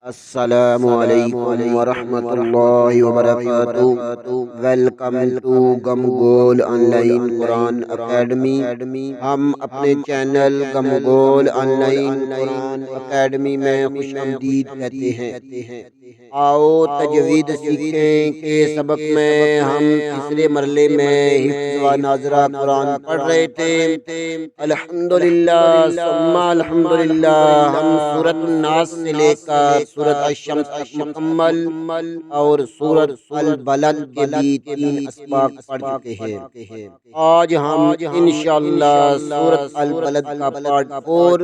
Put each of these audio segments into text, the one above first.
السلام علیکم ورحمۃ اللہ وبرکاتہ۔ ویلکم ٹو گم گول آن لائن قرآن اکیڈمی۔ ہم اپنے چینل گم گول آن لائن قرآن اکیڈمی میں خوش آمدید کہتے ہیں۔ آؤ تجوید سیکھیں کے سبق میں ہم تیسرے مرحلے میں حفظ و ناظرہ قرآن پڑھ رہے تھے۔ الحمدللہ ثم الحمدللہ ہم سورۃ الناس سے لے کر سورۃ الشمس تک مکمل اور سورۃ البلد کے بھی 3 اسباق پڑھ چکے ہیں۔ آج ہم انشاءاللہ سورۃ البلد کا پارٹ 4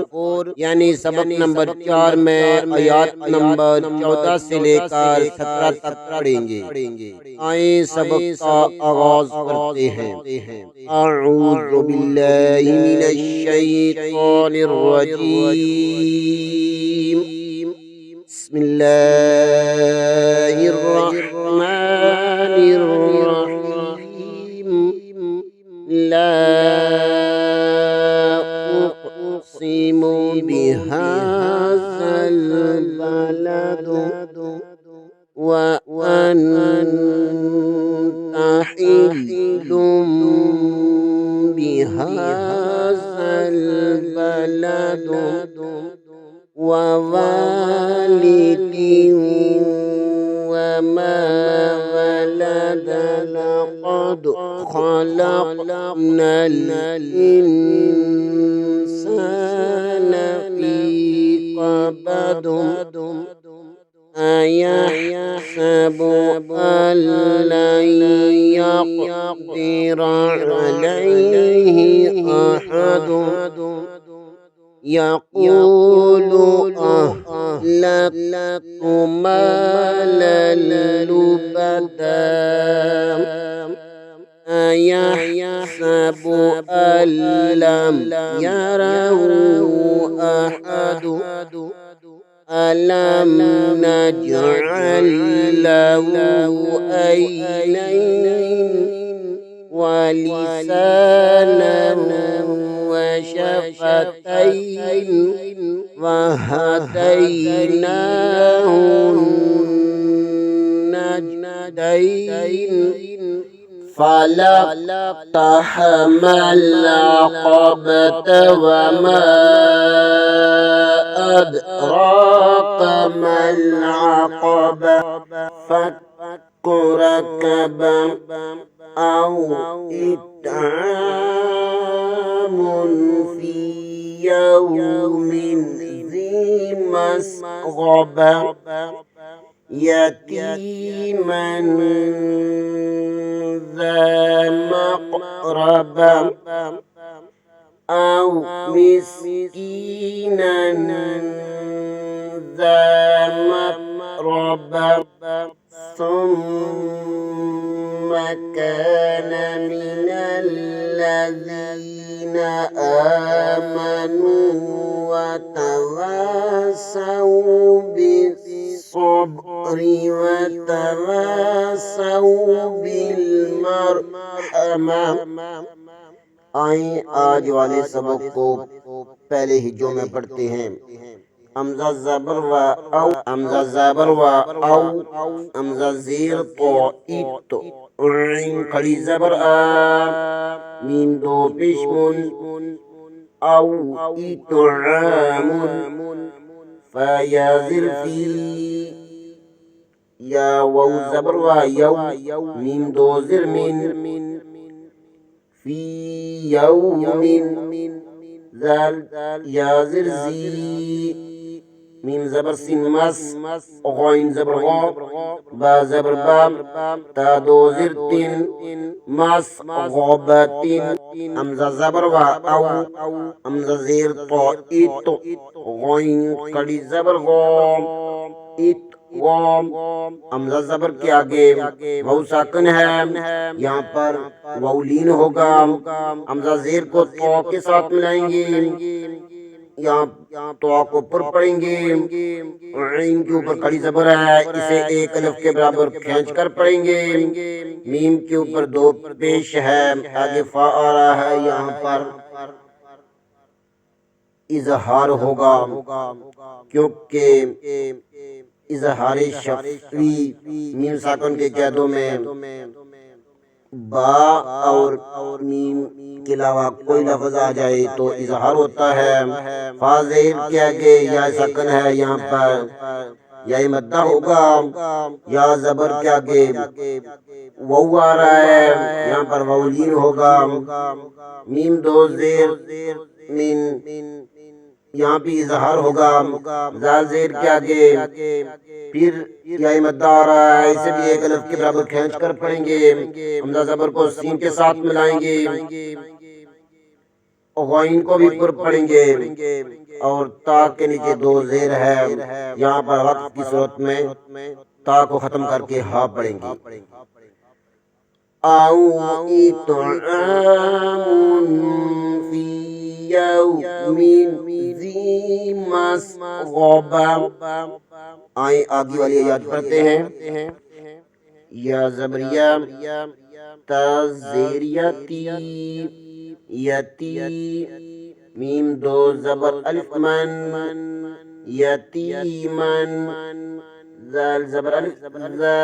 یعنی سبق نمبر 4 میں آیات نمبر 14 سے لے کر 17 تک پڑھیں گے۔ آئیں سبق کا آغاز کرتے ہیں۔ اعوذ باللہ من الشیطان الرجیم، بسم اللہ الرحمن الرحیم۔ لا اقسم بهذا البلد وأنت حل بهذا البلد ووالد وما ولد لقد خلقنا الإنسان في كبد أيحسب أن لن يقدر عليه أحد يقول أهلكت مالا لبدا أيحسب أن لم يره أحد ألم نجعل له عينين ولسانا وشفتين وهديناه النجدين فلاقتحم العقبة وما أدراك ما العقبة فك رقبة أو إطعام في يوم ذي مسغبة يتيما ذا مقربة أو مسكينا ذا متربة ثم كان من الذين آمنوا وتواصوا بالصبر وتواصوا بالمرحمة۔ آئیں آج والے سبق کو پہلے ہجوں میں پڑھتے ہیں۔ حمزہ زبر و او، حمزہ زبر و او، حمزہ زیر تو ایت، عین کھڑی زبر آ، میم دو پیش من، او ایتعام، فیا زر فی، یا واو زبر و یو، میم دو زر من، فی یوم، ذال یا زر زی، میم زبر سین مس، غین زبر غا، با زبر بام، تا دو زر تین، مس غابتین، حمزہ زبر و او، حمزہ زیر تو ایت، غین کڑی زبر غام، ایت غام، حمزہ زبر کے آگے واو ساکن ہے، یہاں پر واو لین ہوگا، حمزہ زیر کو تو کے ساتھ ملائیں گے، یہاں تو کو پر پڑھیں گے، عین کے اوپر کھڑی زبر ہے، اسے ایک الف کے برابر کھینچ کر پڑھیں گے، میم کے اوپر دو پیش ہے، آگے فا آ رہا ہے، یہاں پر اظہار ہوگا کیونکہ اظہار شفوی میم ساکن کے قیدوں میں با اور میم کے علاوہ کوئی لفظ آ جائے تو اظہار ہوتا ہے. فا زیر کے آگے یا ساکن ہے یہاں پر یا مدہ ہوگا. یا زبر کے آگے وو آ رہا ہے یہاں پر وولین ہوگا. میم دو زیر مین یہاں پہ اظہار ہوگا. زال زیر کے آگے پھر یا مدہ آ رہا ہے اسے بھی ایک الف کے برابر کھینچ کر پڑھیں گے. حمزہ زبر کو سین کے ساتھ ملائیں گے. غین کو بھی پر پڑھیں گے اور تا کے نیچے دو زیر ہے یہاں پر وقف کی صورت میں تا کو ختم کر کے ہا پڑھیں گے. او اطعام فی یوم ذی مسغبہ. آئیں آگے والی آیات پڑھتے ہیں. یا زبریہ تا زیریتی یتی میم دو زبر الف من یتیمن. زال زبر الف زا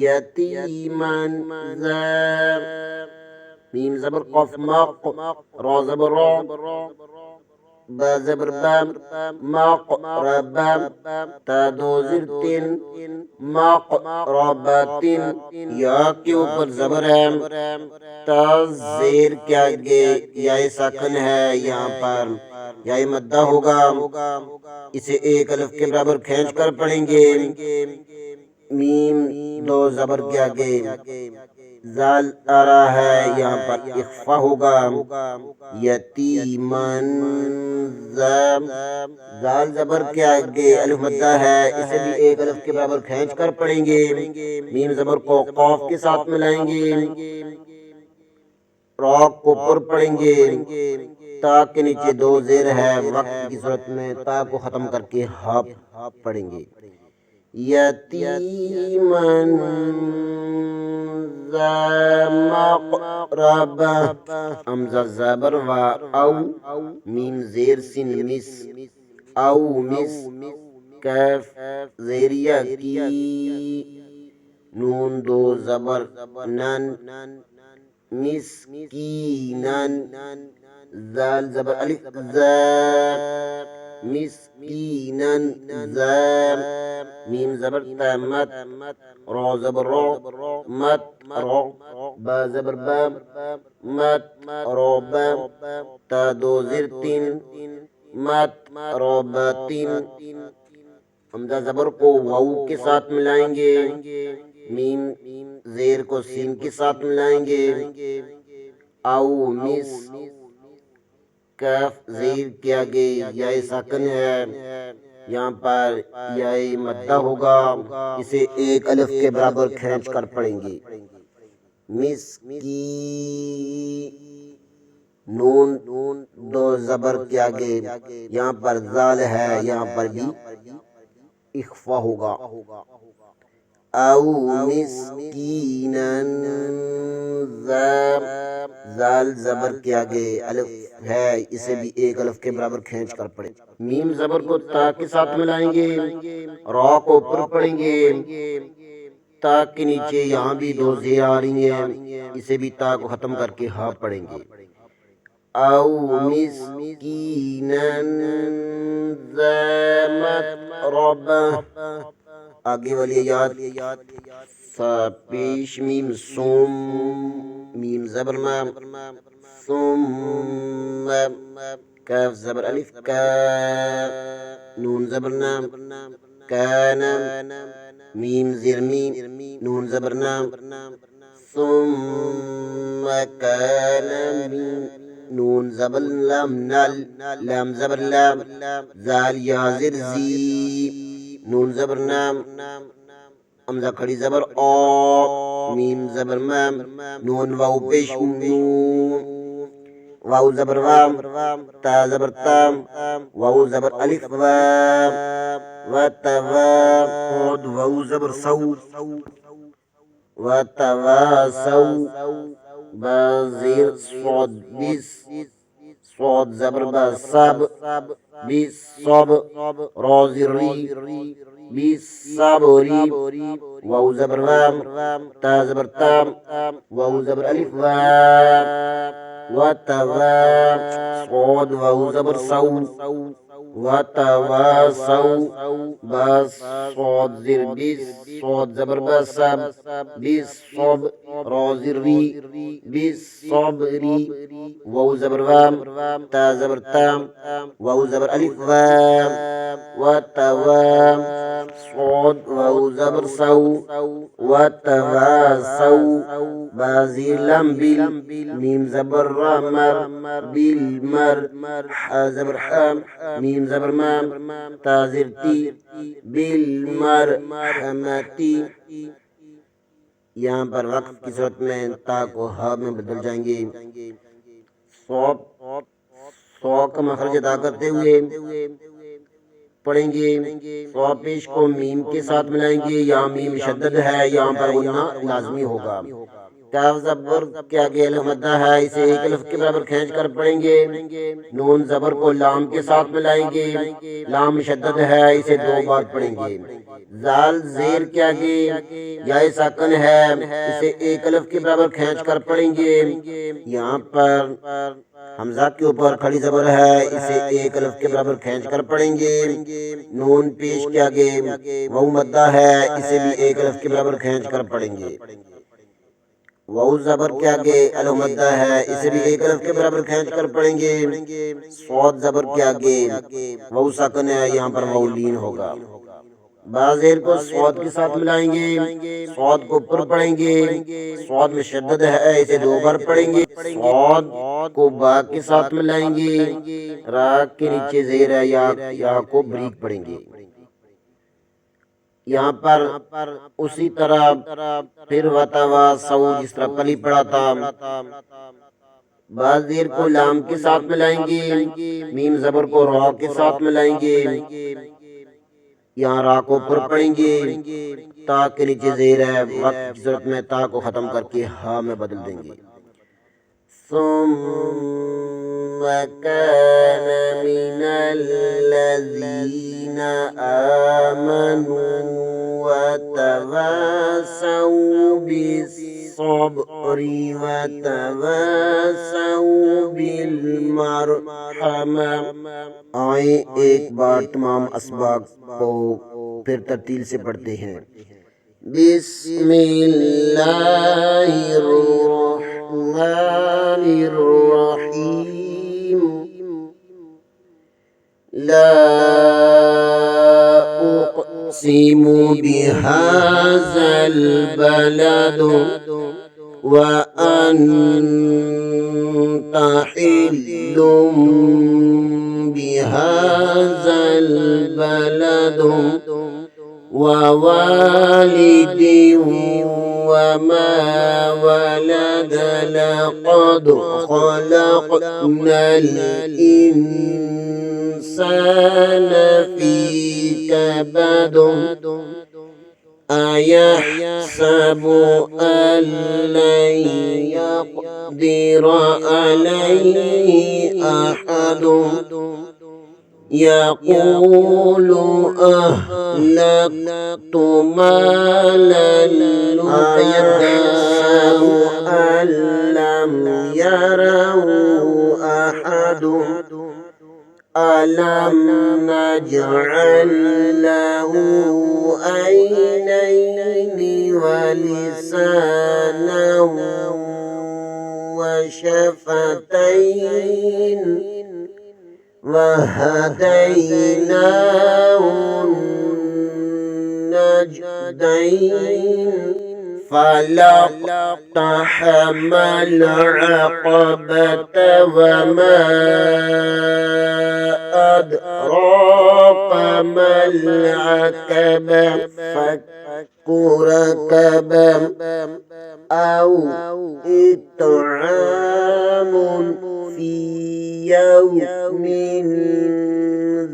یتیمن زا. میم زبر قف مق را زبر را با زبر بام مقربا. تا دو زر تن مقربتن. یا کے اوپر زبر ہے تا زیر کے آگے یا ساکن ہے یہاں پر یا مدہ ہوگا. اسے ایک الف کے برابر کھینچ کر پڑھیں گے. میم دو زبر کے آگے زال آ رہا ہے یہاں پر اخفا ہوگا. یتیمن زال زبر کے آگے الف مدہ ہے اسے بھی ایک الف کے برابر کھینچ کر پڑھیں گے. میم زبر کو قاف کے ساتھ ملائیں گے. را کو پر پڑھیں گے. تا کے نیچے دو زیر ہے وقت کی صورت میں تا کو ختم کر کے ہا پڑھیں گے. یتیمن ذا مقربہ. حمزہ زبر و او میم زیر سین مس او مس. کیف زیریہ کی نون دو زبر نن مسکینن. زال زبر الف زا مسکینن زا. میم زبر تا مت را زبر را مت را. با زبر با مت را با. تا دو زر تین مت را با تین. حمزہ زبر کو واو کے ساتھ ملائیں گے. میم زیر کو سین کے ساتھ ملائیں گے. او مس. کاف زیر کے آگے یا ساکن ہے یہاں پر یا مدہ ہوگا. اسے ایک الف کے برابر کھینچ کر پڑھیں گے. مسکی نون دو زبر کے آگے یہاں پر زال ہے یہاں پر بھی اخفا ہوگا. او مسکینن ذا. زال زبر کے آگے الف ہے اسے بھی ایک الف کے برابر کھینچ کر پڑھیں. میم زبر کو تا کے ساتھ ملائیں گے. را کو اوپر پڑھیں گے. تا کے نیچے یہاں بھی دو زیر آ رہی ہیں اسے بھی تا کو ختم کر کے ہا پڑھیں گے. او مسکینن ذا متربہ. آگے والی آیات سا پیش میم سوم میم زبر مام ثم. کاف زبر الف کا نون زبر نام کان. میم زیر میم نون زبر نام ثم کان. میم نون زبر لام نل لام زبر لام. زال یا زر زی نون زبر نام. حمزہ کھڑی زبر او میم زبر مام. نون واو پیش نون. واو زبر وام تا زبر تام. واو زبر الف وام و توام. خود واو زبر سو و تواسو. با زیر صاد بس صاد زبر با سب بالصبر رازری بالصبری واو زبر وام تا زبر تام واو زبر الف وام وتوام صاد واو زبر سو وتواصوا بس صاد زر بس صاد زبر بسم بالصبر رازر ري بالصبر واو زبر وام تا زبر تام واو زبر الف وام وتوام صاد واو زبر سو وتواصوا بازي لم بال ميم زبر رمر بالمر ح زبر حام ميم زبر مام تا زر تي بالمر حمتی. یہاں پر وقف کی صورت میں تا کو ہا میں بدل جائیں گے. صوب سو کا مخرج ادا کرتے ہوئے پڑھیں گے. صوب پیش کو میم کے ساتھ ملائیں گے. یہاں میم شدد ہے, یہاں پر غنہ لازمی ہوگا. کاف زبر کے آگے الف مدہ ہے, اسے ایک الف کے برابر کھینچ کر پڑھیں گے. نون زبر کو لام کے ساتھ ملائیں گے. لام مشدد ہے, اسے دو بار پڑھیں گے. زال زیر کے آگے یا ساکن ہے, اسے ایک الف کے برابر کھینچ کر پڑھیں گے. یہاں پر حمزہ کے اوپر کھڑی زبر ہے, اسے ایک الف کے برابر کھینچ کر پڑھیں گے. نون پیش کے آگے واو مدہ ہے, اسے بھی ایک الف کے برابر کھینچ کر پڑھیں گے. واو زبر کے آگے الف مدہ ہے, اسے بھی ایک الف کے برابر کھینچ کر پڑھیں گے. صاد زبر کے آگے واو ساکن ہے, یہاں پر واو لین ہوگا. بازیر کو صاد کے ساتھ ملائیں گے. صاد کو پر پڑھیں گے. صاد میں شدد ہے, اسے دو بار پڑھیں گے. صاد کو با کے ساتھ ملائیں گے. را کے نیچے زیر ہے, یا کو بریک پڑھیں گے. یہاں پر اسی طرح پھر وتواصوا جس طرح پلی پڑھا تھا. بازیر کو لام کے ساتھ ملائیں گے. میم زبر کو را کے ساتھ ملائیں گے. یہاں را کو پر پڑھیں گے. تا کے نیچے زیر ہے, وقت کی صورت میں تا کو ختم کر کے ہا میں بدل دیں گے. ثم كان من الذين آمنوا وتواصوا بالصبر وتواصوا بالمرحمة. آئیں ایک بار تمام اسباق کو پھر ترتیل سے پڑھتے ہیں. بسم اللہ الرحمن الرحیم. لا أقسم بهذا البلد وأنت حل بهذا البلد ووالد وما ولد. لقد خلقنا الإنسان في كبد. أيحسب أن لن يقدر عليه أحد. يقول أهلكت مالا لبدا. أن لم يره أحد. ألم نجعل له عينين ولسانا وشفتين وهديناه النجدين. فلاقتحم العقبة وما أدراك ما العقبة. فك رقبة أو إطعام في يوم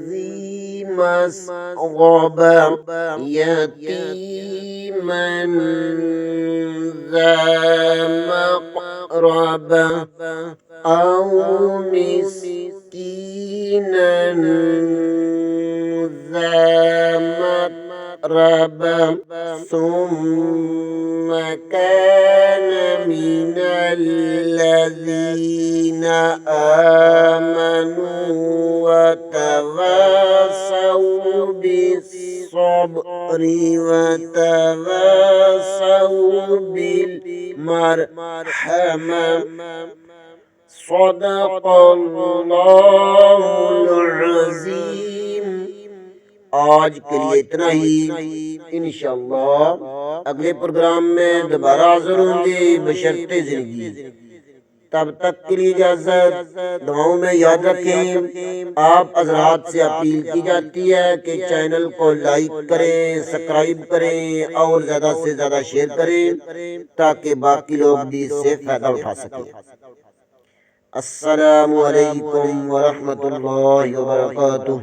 ذي مسغبة. يتيما ذا مقربة أو مسكينا مسكينا ذا متربة ثم كان من الذين آمنوا وتواصوا بالصبر وتواصوا بالمرحمة صدق اللہ العظیم۔ آج کے لیے اتنا ہی، انشاءاللہ اگلے پروگرام میں دوبارہ حاضر ہوں گے بشرط زندگی۔ تب تک کے لیے اجازت، دعاؤں میں یاد رکھیں۔ آپ حضرات سے اپیل کی جاتی ہے کہ چینل کو لائک کریں، سبسکرائب کریں اور زیادہ سے زیادہ شیئر کریں تاکہ باقی لوگ بھی اس سے فائدہ اٹھا سکیں۔ السلام علیکم ورحمۃ اللہ وبرکاتہ۔